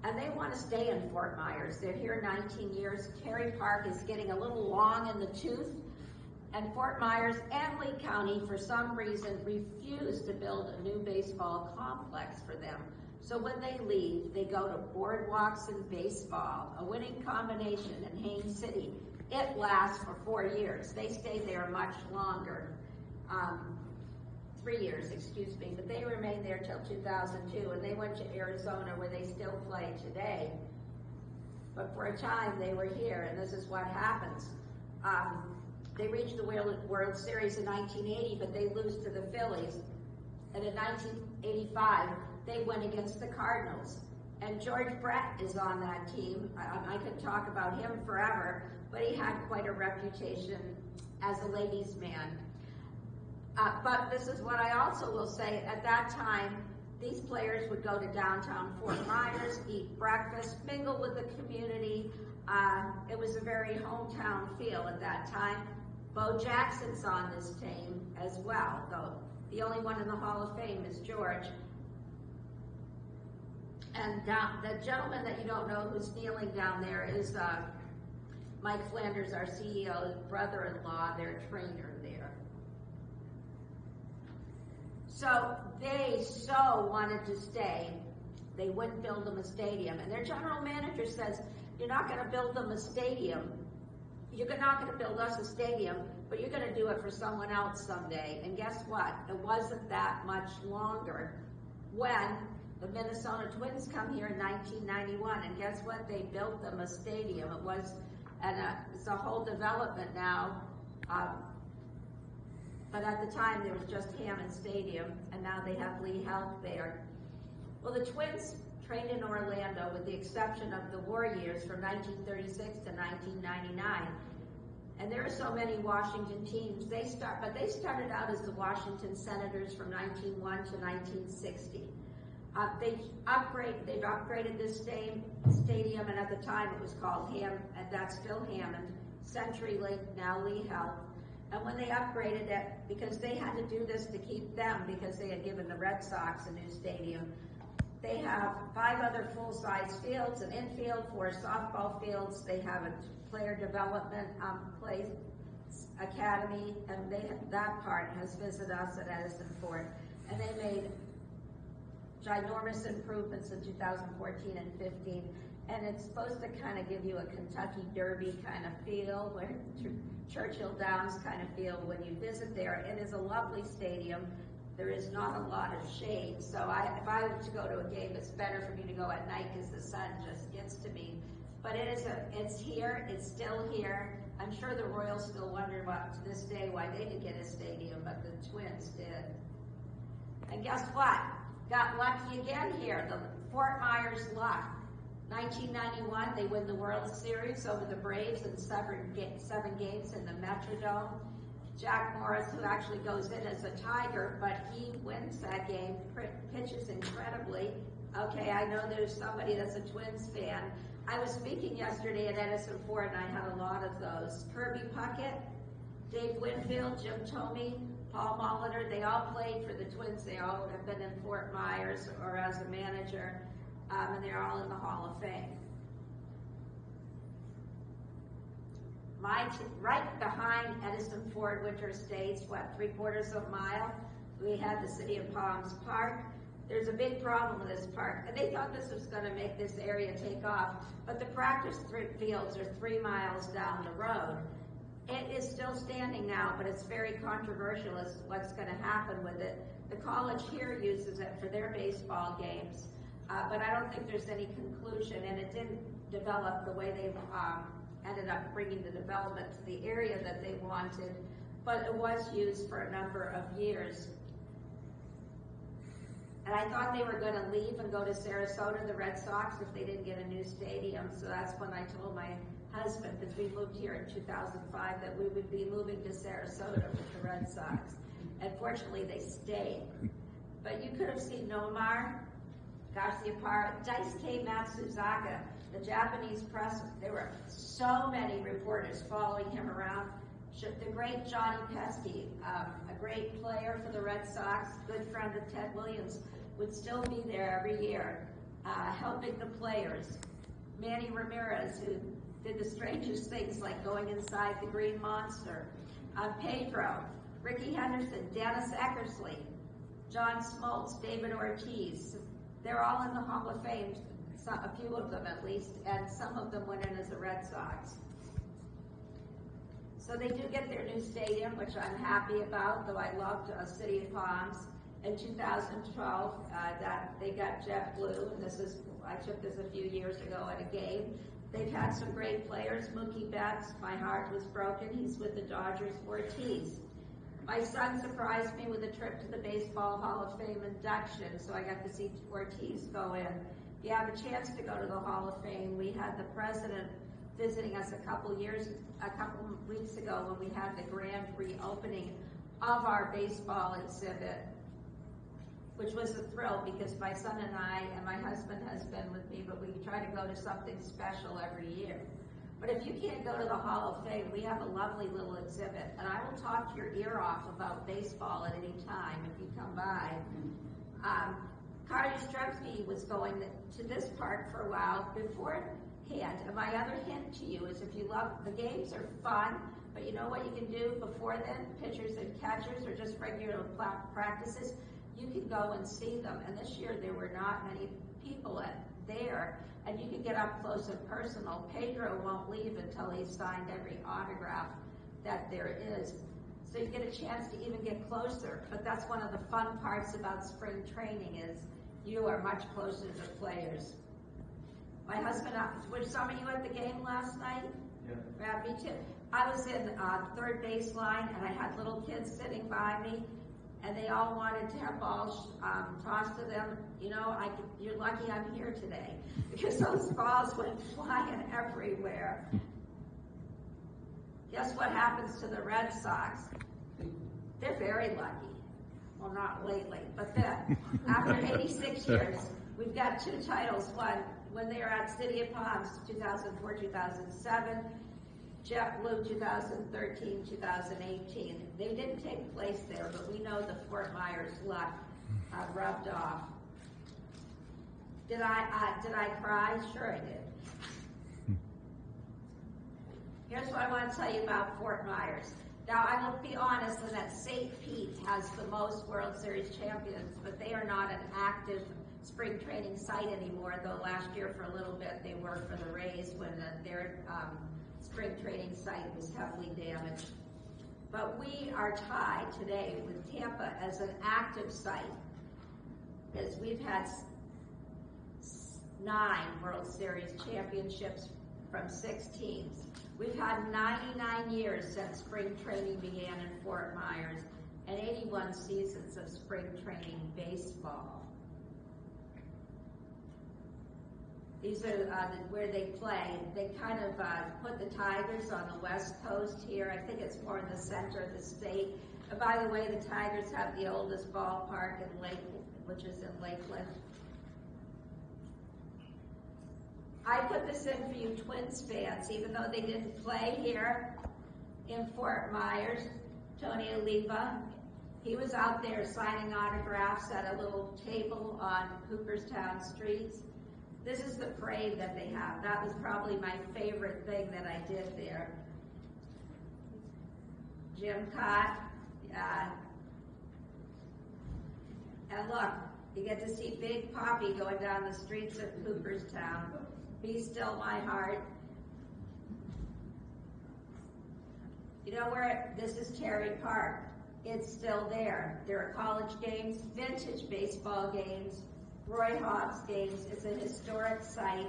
And they want to stay in Fort Myers. They're here 19 years. Terry Park is getting a little long in the tooth. And Fort Myers and Lee County, for some reason, refused to build a new baseball complex for them. So when they leave, they go to boardwalks and baseball, a winning combination in Haines City. It lasts for 4 years. They stay there much longer. 3 years, excuse me, but they remained there till 2002, and they went to Arizona, where they still play today. But for a time, they were here, and this is what happens. They reached the World Series in 1980, but they lose to the Phillies. And in 1985, they went against the Cardinals. And George Brett is on that team. I could talk about him forever, but he had quite a reputation as a ladies' man. But this is what I also will say. At that time, these players would go to downtown Fort Myers, eat breakfast, mingle with the community. It was a very hometown feel at that time. Bo Jackson's on this team as well, though The only one in the Hall of Fame is George. And the gentleman that you don't know who's kneeling down there is Mike Flanders, our CEO's brother-in-law, their trainer there. So they so wanted to stay, they wouldn't build them a stadium. And their general manager says, you're not going to build them a stadium. You're not going to build us a stadium, but you're going to do it for someone else someday. And guess what? It wasn't that much longer when the Minnesota Twins come here in 1991. And guess what? They built them a stadium. It was, and it's a whole development now. But at the time, there was just Hammond Stadium, and now they have Lee Health there. Well, the Twins trained in Orlando with the exception of the war years from 1936 to 1999. And there are so many Washington teams. But they started out as the Washington Senators from 1901 to 1960. They've upgraded this stadium, and at the time it was called and that's still Hammond, CenturyLink, now Lee Health. And when they upgraded it, because they had to do this to keep them, because they had given the Red Sox a new stadium, they have 5 other full-size fields, an infield, 4 softball fields. They have a player development place academy, and that part has visited us at Edison Ford. And they made ginormous improvements in 2014 and 15. And it's supposed to kind of give you a Kentucky Derby kind of feel, where Churchill Downs kind of feel when you visit there. It is a lovely stadium. There is not a lot of shade, so if I were to go to a game, it's better for me to go at night because the sun just gets to me. But it's here, it's still here. I'm sure the Royals still wonder to this day why they didn't get a stadium, but the Twins did. And guess what? Got lucky again here, the Fort Myers luck. 1991, they win the World Series over the Braves in 7 games in the Metrodome. Jack Morris, who actually goes in as a Tiger, but he wins that game, pitches incredibly. Okay, I know there's somebody that's a Twins fan. I was speaking yesterday at Edison Ford, and I had a lot of those. Kirby Puckett, Dave Winfield, Jim Thome, Paul Molitor, they all played for the Twins. They all have been in Fort Myers or as a manager, and they're all in the Hall of Fame. Right behind Edison Ford Winter Estates, 3/4 of a mile, we had the City of Palms Park. There's a big problem with this park, and they thought this was going to make this area take off, but the practice fields are 3 miles down the road. It is still standing now, but it's very controversial as to what's going to happen with it. The college here uses it for their baseball games, but I don't think there's any conclusion, and it didn't develop the way they ended up bringing the development to the area that they wanted, but it was used for a number of years. And I thought they were going to leave and go to Sarasota, the Red Sox, if they didn't get a new stadium. So that's when I told my husband, because we moved here in 2005, that we would be moving to Sarasota with the Red Sox. And fortunately, they stayed. But you could have seen Nomar Garciaparra, Daisuke Matsuzaka, the Japanese press. There were so many reporters following him around. The great Johnny Pesky, a great player for the Red Sox, good friend of Ted Williams, would still be there every year, helping the players. Manny Ramirez, who did the strangest things like going inside the Green Monster. Pedro, Ricky Henderson, Dennis Eckersley, John Smoltz, David Ortiz. They're all in the Hall of Fame, a few of them at least, and some of them went in as the Red Sox. So they do get their new stadium, which I'm happy about, though I loved City of Palms. In 2012, that they got JetBlue, and I took this a few years ago at a game. They've had some great players. Mookie Betts, my heart was broken. He's with the Dodgers. Ortiz. My son surprised me with a trip to the Baseball Hall of Fame induction, so I got to see Ortiz go in. If you have a chance to go to the Hall of Fame, we had the president visiting us a couple weeks ago when we had the grand reopening of our baseball exhibit, which was a thrill because my son and I, and my husband has been with me, but we try to go to something special every year. But if you can't go to the Hall of Fame, we have a lovely little exhibit, and I will talk your ear off about baseball at any time if you come by. Connie Strugsky was going to this park for a while beforehand, and my other hint to you is if you love, the games are fun, but you know what you can do before then, pitchers and catchers, or just regular practices, you can go and see them. And this year there were not many people there, and you can get up close and personal. Pedro won't leave until he's signed every autograph that there is. So you get a chance to even get closer. But that's one of the fun parts about spring training is you are much closer to players. My husband, were some of you at the game last night? Yeah, me too. I was in third base line, and I had little kids sitting by me, and they all wanted to have balls tossed to them. You know, you're lucky I'm here today, because those balls went flying everywhere. Guess what happens to the Red Sox? They're very lucky. Well, not lately, but then, after 86 years, we've got 2 titles won when they were at City of Palms, 2004, 2007, JetBlue 2013, 2018. They didn't take place there, but we know the Fort Myers luck rubbed off. Did I cry? Sure I did. Here's what I want to tell you about Fort Myers. Now, I will be honest in that St. Pete has the most World Series champions, but they are not an active spring training site anymore, though last year for a little bit they were for the Rays when their spring training site was heavily damaged. But we are tied today with Tampa as an active site, because we've had 9 World Series championships from 6 teams. We've had 99 years since spring training began in Fort Myers and 81 seasons of spring training baseball. These are where they play. They kind of put the Tigers on the west coast here. I think it's more in the center of the state. And by the way, the Tigers have the oldest ballpark in Lakeland, which is in Lakeland. I put this in for you Twins fans, even though they didn't play here in Fort Myers. Tony Oliva, he was out there signing autographs at a little table on Cooperstown streets. This is the parade that they have. That was probably my favorite thing that I did there. Jim Cott, and look, you get to see Big Poppy going down the streets of Cooperstown. Be Still My Heart. You know where, this is Terry Park. It's still there. There are college games, vintage baseball games, Roy Hobbs games. It's a historic site.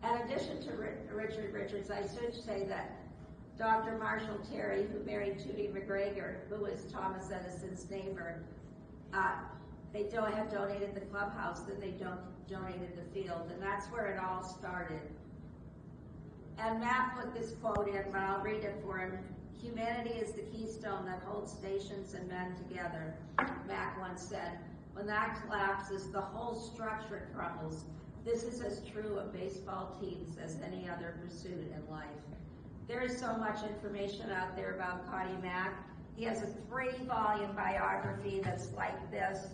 In addition to Richard Richards, I should say that Dr. Marshall Terry, who married Judy McGregor, who was Thomas Edison's neighbor, they have donated the clubhouse, and they donated the field, and that's where it all started. And Mack put this quote in, but I'll read it for him. "Humanity is the keystone that holds nations and men together," Mack once said. "When that collapses, the whole structure crumbles. This is as true of baseball teams as any other pursuit in life." There is so much information out there about Connie Mack. He has a 3-volume biography that's like this.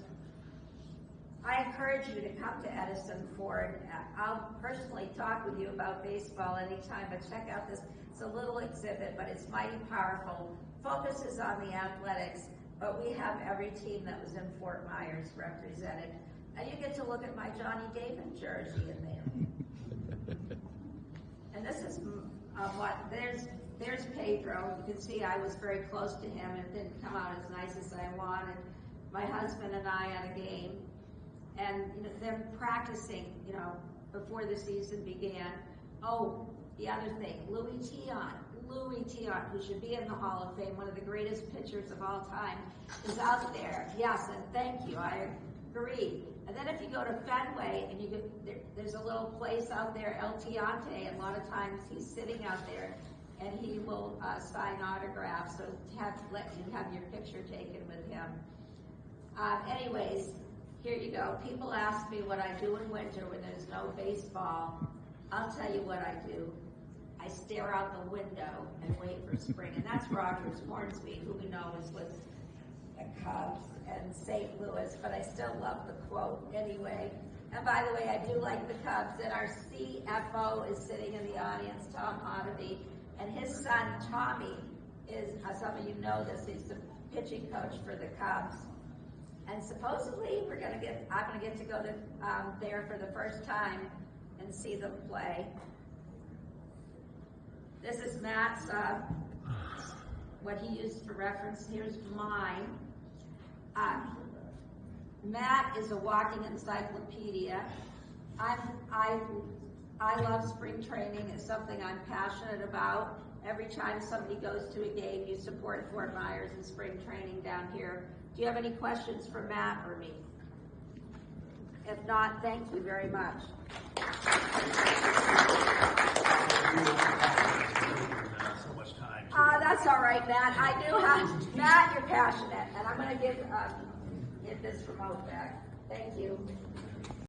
I encourage you to come to Edison Ford. I'll personally talk with you about baseball anytime, but check out this. It's a little exhibit, but it's mighty powerful. Focuses on the athletics, but we have every team that was in Fort Myers represented. And you get to look at my Johnny Damon jersey in there. And this is there's Pedro. You can see I was very close to him. It didn't come out as nice as I wanted. My husband and I at a game. And them practicing, before the season began. Oh, the other thing, Louis Tion, who should be in the Hall of Fame, one of the greatest pitchers of all time, is out there. Yes, and thank you, I agree. And then if you go to Fenway, and there's a little place out there, El Tiante, and a lot of times he's sitting out there, and he will sign autographs, so let you have your picture taken with him. Anyways, here you go. People ask me what I do in winter when there's no baseball. I'll tell you what I do. I stare out the window and wait for spring. And that's Rogers Hornsby, who we know is with the Cubs and St. Louis, but I still love the quote anyway. And by the way, I do like the Cubs, and our CFO is sitting in the audience, Tom Otterby, and his son, Tommy, is, some of you know this, he's the pitching coach for the Cubs. And supposedly, I'm gonna get to go to there for the first time and see them play. This is Matt's, what he used for reference. Here's mine. Matt is a walking encyclopedia. I love spring training. It's something I'm passionate about. Every time somebody goes to a game, you support Fort Myers in spring training down here. Do you have any questions for Matt or me? If not, thank you very much. So much time. That's all right, Matt. I do have, Matt, you're passionate, and I'm going to give this remote back. Thank you.